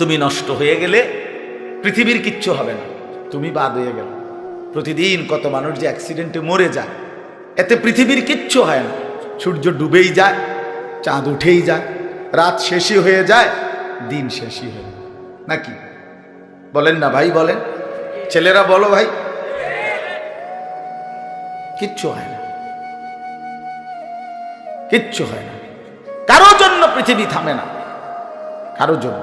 তুমি নষ্ট হয়ে গেলে পৃথিবীর কিচ্ছু হবে না, তুমি বাদ হয়ে গেল। প্রতিদিন কত মানুষ যে অ্যাক্সিডেন্টে মরে যায়, এতে পৃথিবীর কিচ্ছু হয় না। সূর্য ডুবেই যায়, চাঁদ উঠেই যায়, রাত শেষই হয়ে যায়, দিন শেষই হয়ে যায়, নাকি বলেন না ভাই? বলেন ছেলেরা, বলো ভাই, কিচ্ছু হয় না, কিচ্ছু হয় না। কারোর জন্য পৃথিবী থামে না, কারোর জন্য।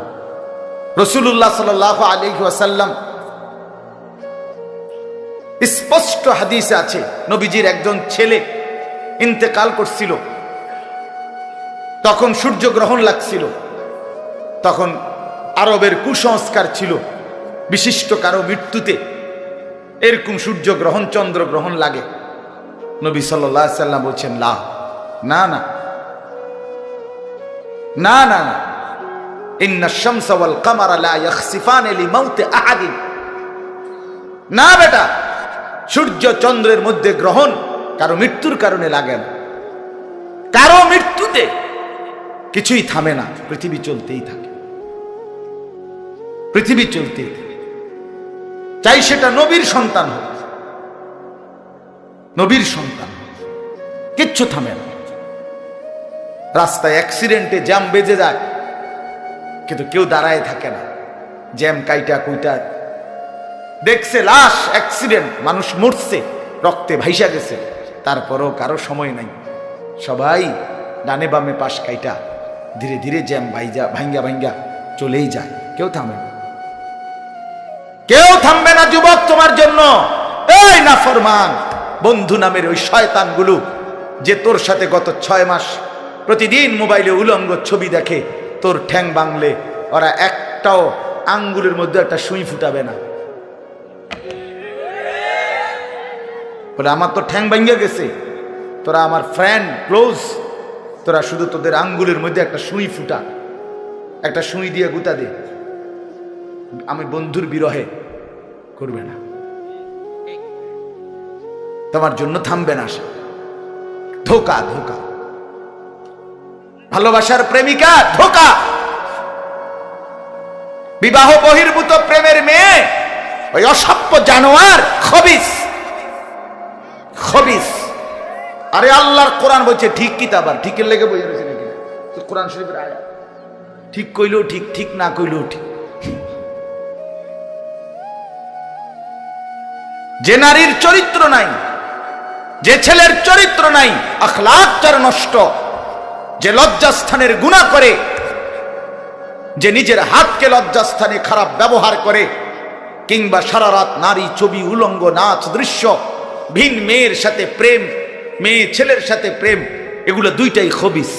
রাসূলুল্লাহ সাল্লাল্লাহু আলাইহি ওয়াসাল্লাম স্পষ্ট হাদিসে আছে, নবীজির একজন ছেলে ইন্তেকাল করছিল, তখন সূর্যগ্রহণ লাগছিল। তখন আরবের কুসংস্কার ছিল, বিশিষ্ট কারো মৃত্যুতে এরকম সূর্যগ্রহণ চন্দ্রগ্রহণ লাগে। নবী সাল্লাল্লাহু আলাইহি ওয়াসাল্লাম বলছেন, না না না না না না, ইন্না শামসা ওয়াল কামারা লা ইয়াখসিফানি লিমাউতি আহাদিন। না বেটা, সূর্য চন্দ্রের মধ্যে গ্রহণ কারো মৃত্যুর কারণে লাগে না। কারো মৃত্যুতে কিছুই থামে না, পৃথিবী চলতেই থাকে, পৃথিবী চলতেই থাকে। চাই সেটা নবীর সন্তান হোক, নবীর সন্তান, কিচ্ছু থামে না। রাস্তায় অ্যাক্সিডেন্টে জ্যাম বেজে যায়, কিন্তু কেউ দাঁড়ায় থাকে না। জ্যাম কাইটা কুইটা দেখছে, লাশ, অ্যাক্সিডেন্ট, মানুষ মরছে, রক্তে ভাইসা গেছে, তারপরও কারো সময় নাই। সবাই ডানে বামে পাশ কাইটা ধীরে ধীরে জ্যাম ভাঙ্গা ভাঙ্গা চলেই যায়, কেউ থামে না, কেউ থামবে না যুবক তোমার জন্য। এই নাফরমান বন্ধু নামের ওই শয়তানগুলো যে তোর সাথে গত 6 মাস প্রতিদিন মোবাইলে উলঙ্গ ছবি দেখে, তোর ঠ্যাং বাংলে ওরা একটাও আঙ্গুলের মধ্যে একটা সুই ফুটাবে না। বলে আমার তো ঠ্যাং ভাঙ্গা গেছে, তোরা আমার ফ্রেন্ড ক্লোজ, তোরা শুধু তোদের আঙ্গুলের মধ্যে একটা সুই ফুটা, একটা সুই দিয়ে গুতা দে, আমি বন্ধুর বিরহে করবে না, তোমার জন্য থামবে না সে। ধোকা, ধোকা, ভালোবাসার প্রেমিকা ধোকা, বিবাহ বহির্ভূত প্রেমের মেয়ে ওই অসভ্য জানোয়ার, খবিস, খবিস। আরে আল্লাহর কোরআন বলছে ঠিক কিতাব, আর ঠিকের লেগে বই রয়েছে নাকি? কোরআন শরীফের আয়াত, ঠিক কইলেও ঠিক, ঠিক না কইলেও ঠিক। যে নারীর চরিত্র নাই, যে ছেলের চরিত্র নাই, আখলাক যার নষ্ট, যে লজ্জাস্থানের গুনাহ করে, যে নিজের হাতকে লজ্জাস্থানে খারাপ ব্যবহার করে, কিংবা সারা রাত নারী ছবি, উলঙ্গ নাচ দৃশ্য, ভিন মেয়ের সাথে প্রেম, মেয়ে ছেলের সাথে প্রেম, এগুলো দুইটাই খবিস।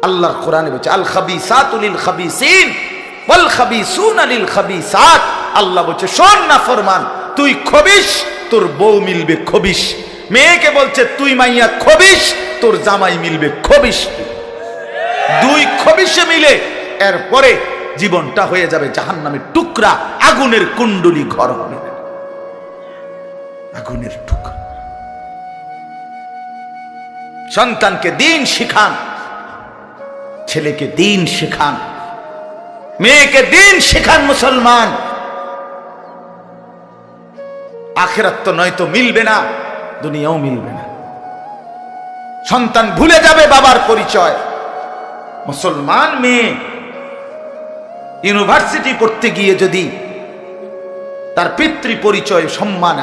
আল্লাহর কোরআনে বলছে আল খাবিসাতু লিল খাবিসিন ওয়াল খাবিসুনা লিল খাবিসাত। আল্লাহ বলছে শোন না ফরমান, তুই খবিস, তোর বউ মিলবে খবিস। মেয়েকে বলছে তুই মাইয়া খবিস, তোর জামাই মিলবে খবিস। দুই খবিসে মিলে এরপরে জীবনটা হয়ে যাবে জাহান্নামের টুকরা, আগুনের কুণ্ডলী ঘর হবে, আগুনের টুকরা। সন্তানকে দিন শিখান, ছেলেকে দিন শিখান, মেয়েকে দিন শিখান। মুসলমান, আখিরাত তো নয়তো মিলবে না, দুনিয়াও মিলবে না। সন্তান ভুলে যাবে বাবার পরিচয়। মুসলমান মেয়ে ইউনিভার্সিটি পড়তে গিয়ে যদি তার পিতৃ পরিচয়, সম্মান,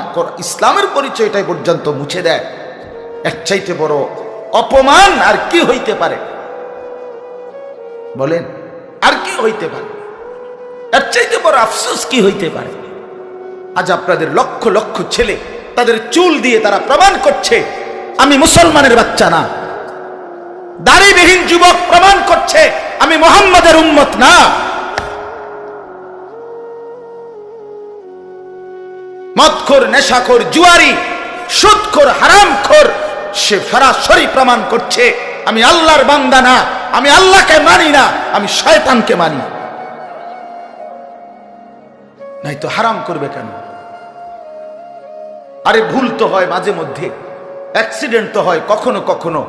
ইসলামের পরিচয়টাই পর্যন্ত মুছে দেয়, এর চাইতে বড় অপমান আর কি হইতে পারে? বলেন, আর কি হইতে পারে? এর চাইতে বড় আফসোস কি হইতে পারে? আজ আপনাদের লক্ষ লক্ষ ছেলে তাদের চুল দিয়ে তারা প্রমাণ করছে আমি মুসলমানের বাচ্চা না। দাড়িবিহীন যুবক প্রমাণ করছে আমি মুহাম্মাদের উম্মত না। মদখোর, নেশাখোর, জুয়ারি, সুদখোর, হারামখোর, সে সরাসরি প্রমাণ করছে আমি আল্লাহর বান্দা না, আমি আল্লাহকে মানি না, আমি শয়তানকে মানি। নাই তো হারাম করবে কেন? আরে ভুল তো হয় মাঝে মধ্যে, অ্যাক্সিডেন্ট তো হয় কখনো কখনো,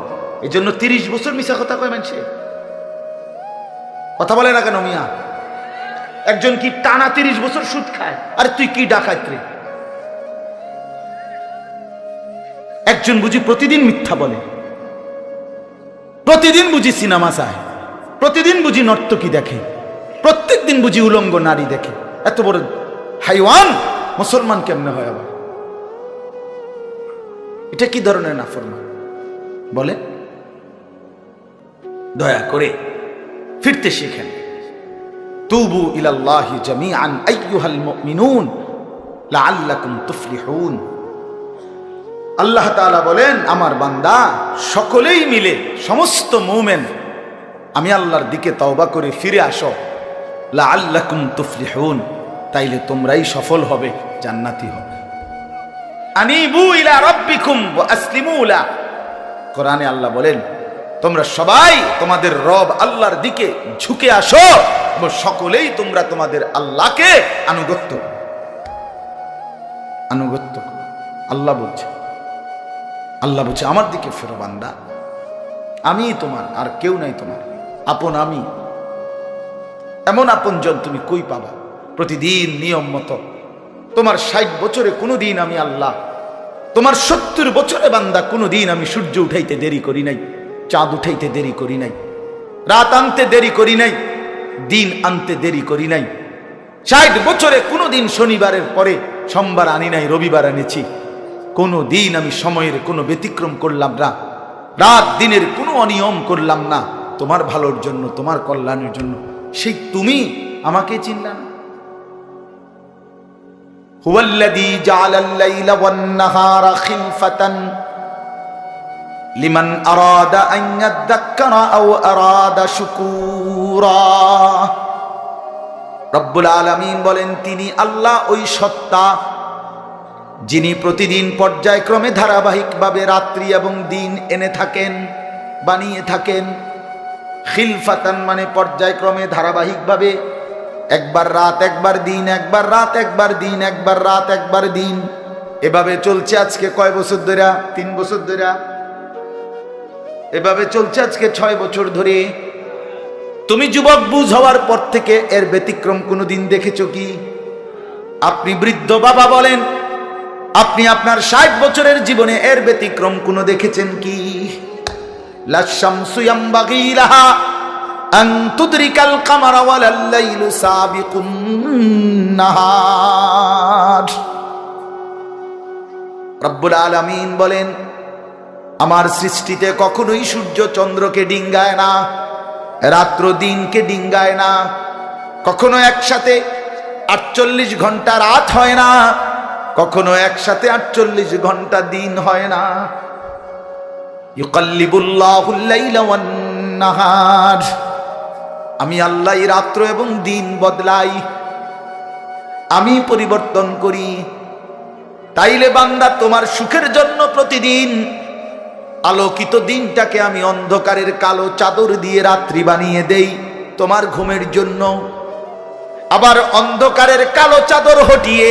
এই জন্য 30 বছর মিশা কথা কয় মানুষে। কথা বলে না কেন মিয়া? একজন কি টানা 30 বছর সুদ খায়? আর তুই কি ডাকাত রে? একজন বুঝি প্রতিদিন মিথ্যা বলে, প্রতিদিন বুঝি সিনেমা চায়, প্রতিদিন বুঝি নর্তকী দেখে, প্রত্যেক দিন বুঝি উলঙ্গ নারী দেখে। এত বড় হাইওয়ান মুসলমান কেমনে হয় আবার? এটা কি ধরনের নাফরমান বলে? দয়া করে ফিরতে শিখেন। তুবু ইলাল্লাহি জামিআন আইয়ুহাল মুমিনুন লাআল্লাকুম তুফলিহুন। আল্লাহ তাআলা বলেন, আমার বান্দা সকলেই মিলে, সমস্ত মুমিন আমি আল্লাহর দিকে তওবা করে ফিরে আসো, লাআল্লাকুম তুফলিহুন, তাইলে তোমরাই সফল হবে, জান্নাতি হবে। আনিবু ইলা রাব্বিকুম ওয়া আসলিমু লা। কোরআনে আল্লাহ বলেন, তোমরা সবাই তোমাদের রব আল্লাহর দিকে ঝুঁকে আসো এবং সকলেই তোমরা তোমাদের আল্লাহকে আনুগত্য। আল্লাহ বলছে, আল্লাহ বলছে আমার দিকে ফেরো বান্দা, আমি তোমার, আর কেউ নাই তোমার আপন। আমি এমন আপনজন তুমি কই পাবা? প্রতিদিন নিয়ম মতো তোমার 60 বছরে কোনোদিন আমি আল্লাহ, তোমার 70 বছরে বান্দা কোনোদিন আমি সূর্য উঠাইতে দেরি করি নাই, চাঁদ উঠাইতে দেরি করি নাই, রাত আনতে দেরি করি নাই, দিন আনতে দেরি করি নাই। 60 বছরে কোনোদিন শনিবারের পরে সোমবার আনি নাই, রবিবার এনেছি। কোনো দিন আমি সময়ের কোনো ব্যতিক্রম করলাম না, রাত দিনের কোনো অনিয়ম করলাম না, তোমার ভালোর জন্য, তোমার কল্যাণের জন্য। সেই তুমি আমাকে চিনলা না? হুয়াল্লাযী জাআলাল লাইলা ওয়ান নাহারা খিলফাতান লিমান আরাদা আন ইয়াযাক্কারা আও আরাদা শুকুরা। রব্বুল আলামিন বলেন, তিনি আল্লাহ ওই সত্তা যিনি প্রতিদিন পর্যায়ক্রমে ধারাবাহিকভাবে রাত্রি এবং দিন এনে থাকেন, বানিয়ে থাকেন। খিলফাতান মানে পর্যায়ক্রমে ধারাবাহিকভাবে, একবার রাত একবার দিন, একবার রাত একবার দিন, একবার রাত একবার দিন, এভাবে চলছে আজকে কয় বছর ধরে? 3 বছর ধরে। এভাবে চলছে আজকে 6 বছর ধরে। তুমি যুবক বুঝ হওয়ার পর থেকে এর ব্যতিক্রম কোনোদিন দেখেছো কি? আপনি বৃদ্ধ বাবা বলেন, আপনি আপনার 60 বছরের জীবনে এর ব্যতিক্রম কোনো দেখেছেন কি? লা শামসু ইয়ামবাগি লাহা আন তুদরিকাল কামারা ওয়ালাল লাইলু সাবিকুন নাহার। রব্বুল আলামিন বলেন, আমার সৃষ্টিতে কখনোই সূর্য চন্দ্রকে ডিঙ্গায় না, রাত্র দিনকে ডিঙ্গায় না, কখনো একসাথে 48 ঘন্টা রাত হয় না, কখনো একসাথে 48 ঘন্টা দিন হয় না। ইউকাল্লিবুল্লাহুল লাইলা ওয়ান নাহার, আমি আল্লাহ রাত্র এবং দিন বদলাই, আমি পরিবর্তন করি। তাইলে বান্দা তোমার সুখের জন্য প্রতিদিন আলোকিত দিনটাকে আমি অন্ধকারের কালো চাদর দিয়ে রাত্রি বানিয়ে দেই তোমার ঘুমের জন্য, আবার অন্ধকারের কালো চাদর হটিয়ে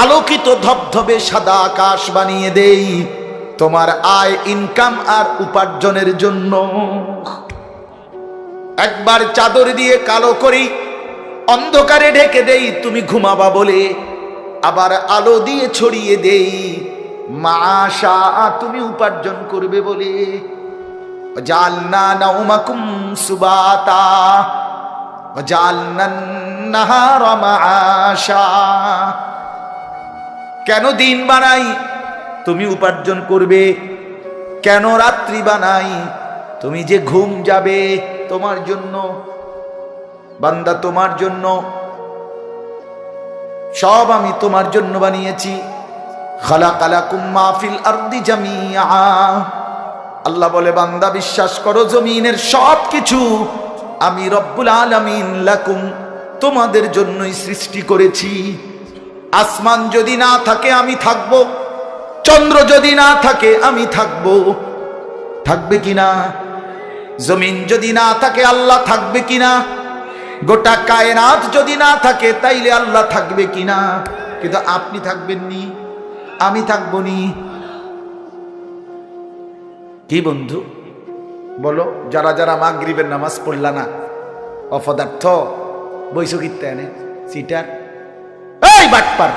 আলোকিত ধবধবে সাদা আকাশ বানিয়ে দেই তোমার আয়, ইনকাম আর উপার্জনের জন্য। একবার চাদর দিয়ে কালো করি, অন্ধকারে ঢেকে দেই তুমি ঘুমাবা বলে, আবার আলো দিয়ে ছড়িয়ে দেই মাশা তুমি উপার্জন করবে বলে। জালনা নাউমাকুম সুবাতা জালনান নাহারা মাশা। কেন দিন বানাই? তুমি উপার্জন করবে। কেন রাত্রি বানাই? তুমি যে ঘুম যাবে তোমার জন্য। বান্দা তোমার জন্য, সব আমি তোমার জন্য বানিয়েছি। খালাকালাকুম মা ফিল আরদি জামিআ। আল্লাহ বলে, বান্দা বিশ্বাস করো, জমিনের সব কিছু আমি রব্বুল আলামিন লাকুম তোমাদের জন্যই সৃষ্টি করেছি। আসমান যদি না থাকে আমি থাকব, চন্দ্র যদি না থাকে আমি থাকব, থাকবে কিনা? জমিন যদি না থাকে আল্লাহ থাকবে কিনা? গোটা কায়নাত যদি না থাকে তাইলে আল্লাহ থাকবে কিনা? কিন্তু আপনি থাকবেন নি, আমি থাকবো নি। কি বন্ধু বলো, যারা যারা মাগরিবের নামাজ পড়লা না, অপদার্থ, বইছো কিত্তে এনে সিটার, এই বাটপার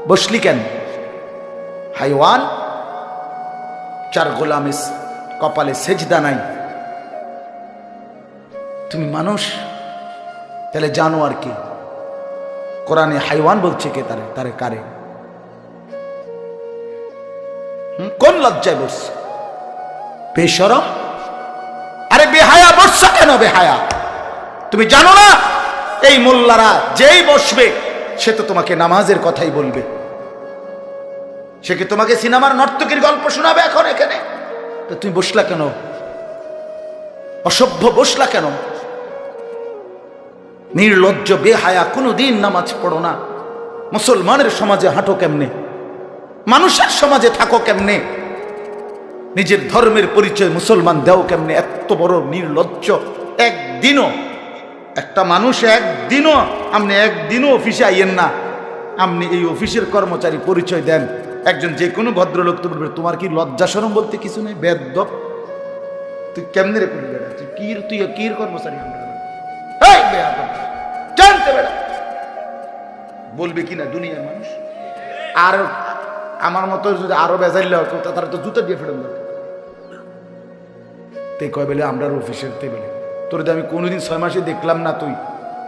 বসলি কেন? হাইওয়ান, চার গোলামের কপালে সেজদা নাই, তুমি মানুষ, তাহলে জানো আর কি? কোরআনে হাইওয়ান বলছে কে? তারে তারে কারে? কোন লজ্জায় বসছে? বেশরম, আরে বেহায়া বসছে কেন? বেহায়া, তুমি জানো না এই মোল্লারা যেই বসবে সে তো তোমাকে নামাজের কথাই বলবে, সে কি তোমাকে সিনেমার নর্তকীর গল্প শোনাবে এখন এখানে? তো তুমি বসলা কেন? অসভ্য বসলা কেন? নির্লজ্জ বেহায়া, কোনোদিন নামাজ পড়ো না, মুসলমানের সমাজে হাঁটো কেমনে? মানুষের সমাজে থাকো কেমনে? নিজের ধর্মের পরিচয় মুসলমান দেও কেমনে? এত বড় নির্লজ্জ। একদিনও একটা মানুষ একদিনও অফিসে আইয়েন না, আপনি এই অফিসের কর্মচারী পরিচয় দেন, একজন যে কোনো ভদ্রলোক তো বলবে তোমার কি লজ্জা শরম বলতে কিছু নেই? বেয়াদব, তুই কেমনে রে করবি? তুই কির কর্মচারী? জানতে বেড়া বলবে কিনা দুনিয়ার মানুষ? আর আমার মতো যদি আরো বেজাইলে তারা তো জুতা দিয়ে ফেলেন দরকার। তে কয় বেলে আমরা অফিসের, তে বেলে তোর আমি কোনোদিন 6 মাসে দেখলাম না,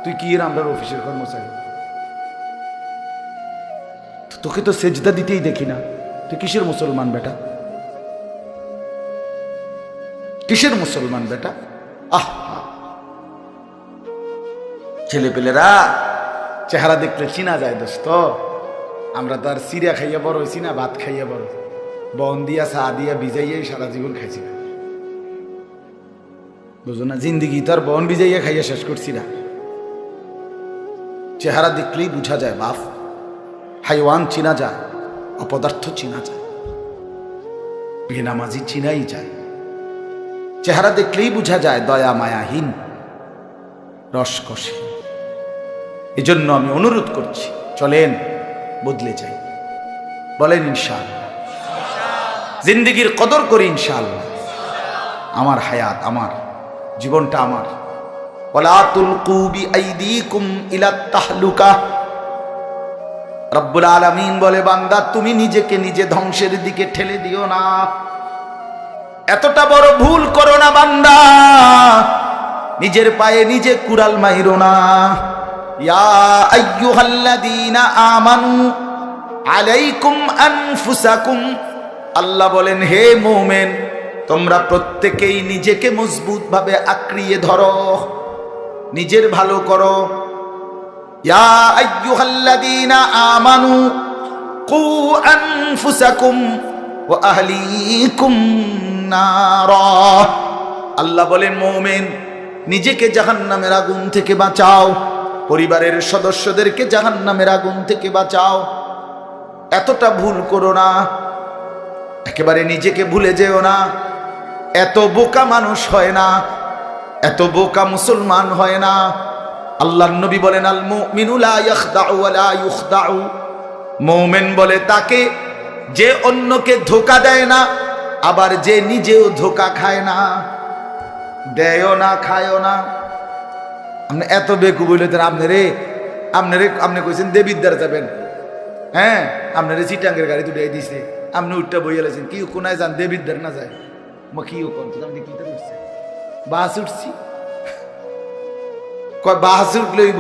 তুই কি এর আমরা অফিসের কর্মচারী? তোকে তো সেজদা দিতেই দেখি না, তুই কিসের মুসলমান বেটা? কিসের মুসলমান বেটা? আহ, ছেলে পেলেরা চেহারা দেখলে চিনা যায় দোস্ত। আমরা তো আর সিরিয়া খাইয়া বড় হয়েছি না, ভাত খাইয়া বড়, বন দিয়া চা দিয়া ভিজাইয়াই সারা জীবন খাইছি না, বুঝো না? জিন্দিগি তো আর বন ভিজাইয়া খাইয়া শেষ করছি না। চেহারা দেখলেই বুঝা যায় বাপ, হাইওয়ান চিনা যায়, অপদার্থ চিনা যায়, বেনামাজি চিনাই যায়। চেহারা দেখলেই বুঝা যায় দয়া মায়াহীন, রসকসে। এজন্য আমি অনুরোধ করছি, চলেন বদলে যাই, বলেন ইনশাআল্লাহ। জিন্দেগির কদর করি ইনশাআল্লাহ। আমার হায়াত, আমার জীবনটা আমার। ওয়ালা তুলকু বিআইদিকুম ইলাত তাহলুকা। রব্বুল আলামিন বলে, বান্দা তুমি নিজেকে নিজে ধ্বংসের দিকে ঠেলে দিও না, এতটা বড় ভুল করো না বান্দা, নিজের পায়ে নিজে কুড়াল মাইরো না। ইয়া আইয়ুহাল্লাযীনা আমানু আলাইকুম আনফুসাকুম, আল্লাহ বলেন হে মুমিন তোমরা প্রত্যেকেই নিজেকে মজবুত ভাবে আঁকড়িয়ে ধরো, নিজের ভালো করো। ইয়া আইয়ুহাল্লাযীনা আমানু কু আনফুসাকুম ওয়া আহলিকুম নারা, আল্লাহ বলেন মুমিন নিজেকে জাহান্নামের আগুন থেকে বাঁচাও, পরিবারের সদস্যদেরকে জাহান্নামের আগুন থেকে বাঁচাও। এতটা ভুল করো না, একেবারে নিজেকে ভুলে যেও না। এত বোকা মানুষ হয় না, এত বোকা মুসলমান হয় না। আল্লাহর নবী বলেন, আল মুমিনু লা ইয়াখদাউ ওয়া লা ইউখদাউ, মুমিন বলে তাকে যে অন্যকে ধোঁকা দেয় না, আবার যে নিজেও ধোঁকা খায় না। দেয়ও না, খায়ও না। আপনি এত বেকু বললেন, আপনি কইছেন দেবিদ্বার যাবেন, হ্যাঁ আপনারে চিটাঙ্গের গাড়ি তুলে দিছে, আপনি উঠটা বইয়া লাইছেন, কি কোনায় যান দেবিদ্বার না যায়? মা কি আপনি কি উঠছে? বাস উঠছি, কয় বাস উঠলইব।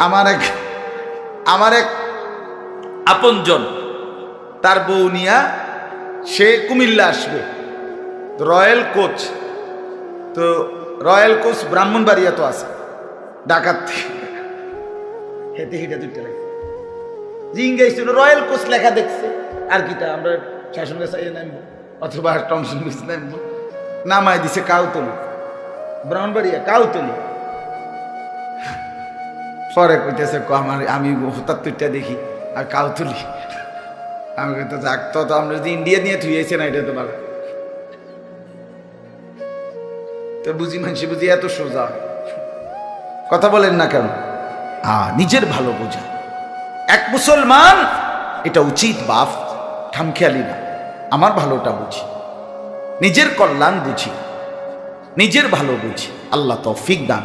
আমার এক আপনজন, তার বউ নিয়া সে কুমিল্লা আসবে, রয়্যাল কোচ, তো রয়্যাল কোচ ব্রাহ্মণবাড়িয়া তো আছে, ডাকাত হেঁটে হেঁটে দুইটা লাগছে, জিঙ্গাইছিল রয়্যাল কোচ লেখা দেখছে, আর কিটা আমরা শাসন গাছাইয়ে নামবো অথবা টমসন বিচ নামবো, নামাই দিছে কাউতলি, ব্রাহ্মণবাড়িয়া কাউতলি। পরে কইতেছে আমি হঠাৎ তুইটা দেখি আর কাউতলি, আমি তো যাক, তো আমরা যদি ইন্ডিয়া নিয়ে থুয়েছে না, এটা তো ভালো তো বুঝি, মানুষ বুঝি এত সোজা কথা বলেন না কেন? নিজের ভালো বোঝা এক মুসলমান, এটা উচিত বাপ, খামখেয়ালি না। আমার ভালোটা বুঝি, নিজের কল্যাণ বুঝি, নিজের ভালো বুঝি। আল্লাহ তৌফিক দান।